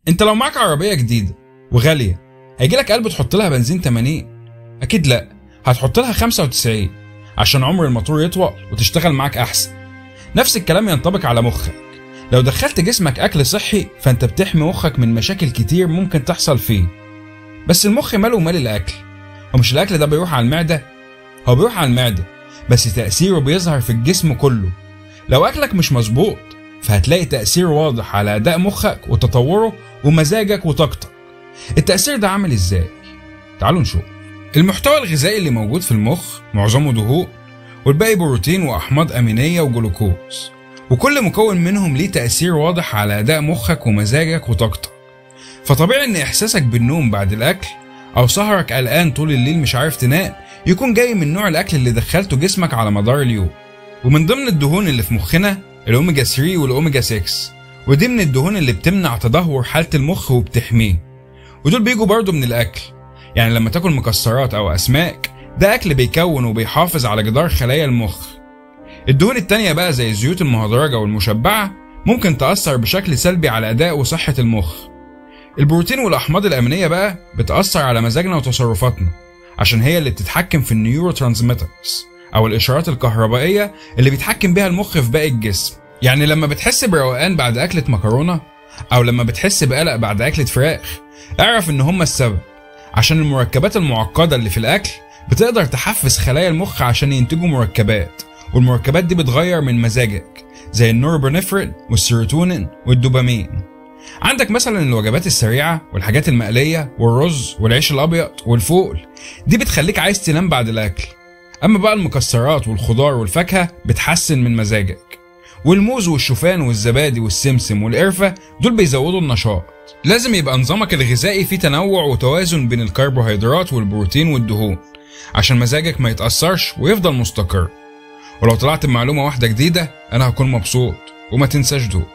انت لو معاك عربية جديدة وغالية هيجيلك قلب تحط لها بنزين 80؟ اكيد لا، هتحط لها 95 عشان عمر الموتور يطول وتشتغل معاك احسن. نفس الكلام ينطبق على مخك. لو دخلت جسمك اكل صحي فانت بتحمي مخك من مشاكل كتير ممكن تحصل فيه. بس المخ ماله ومال الاكل؟ ومش الاكل ده بيروح على المعدة؟ هو بيروح على المعدة بس تأثيره بيظهر في الجسم كله. لو اكلك مش مظبوط فهتلاقي تأثير واضح على اداء مخك وتطوره ومزاجك وطاقتك. التأثير ده عامل ازاي؟ تعالوا نشوف. المحتوى الغذائي اللي موجود في المخ معظمه دهون والباقي بروتين واحماض امينية وجلوكوز، وكل مكون منهم ليه تأثير واضح على اداء مخك ومزاجك وطاقتك. فطبيعي ان احساسك بالنوم بعد الاكل او سهرك قلقان طول الليل مش عارف تنام يكون جاي من نوع الاكل اللي دخلته جسمك على مدار اليوم. ومن ضمن الدهون اللي في مخنا الاوميجا 3 والاوميجا 6، ودي من الدهون اللي بتمنع تدهور حالة المخ وبتحميه. ودول بيجوا برضو من الاكل، يعني لما تاكل مكسرات او اسماك ده اكل بيكون وبيحافظ على جدار خلايا المخ. الدهون التانية بقى زي الزيوت المهدرجة والمشبعة ممكن تأثر بشكل سلبي على اداء وصحة المخ. البروتين والاحماض الامينية بقى بتأثر على مزاجنا وتصرفاتنا عشان هي اللي بتتحكم في النيورو ترانسميترز او الاشارات الكهربائية اللي بيتحكم بيها المخ في باقي الجسم. يعني لما بتحس بروقان بعد اكلة مكرونة او لما بتحس بقلق بعد اكلة فراخ اعرف ان هما السبب، عشان المركبات المعقدة اللي في الاكل بتقدر تحفز خلايا المخ عشان ينتجوا مركبات، والمركبات دي بتغير من مزاجك زي النوربونيفرين والسيروتونين والدوبامين. عندك مثلا الوجبات السريعة والحاجات المقلية والرز والعيش الابيض والفول، دي بتخليك عايز تنام بعد الاكل. اما بقى المكسرات والخضار والفاكهة بتحسن من مزاجك، والموز والشوفان والزبادي والسمسم والقرفة دول بيزودوا النشاط. لازم يبقى نظامك الغذائي فيه تنوع وتوازن بين الكربوهيدرات والبروتين والدهون عشان مزاجك ما يتأثرش ويفضل مستقر. ولو طلعت بمعلومة واحدة جديدة انا هكون مبسوط، وما تنساش دوق.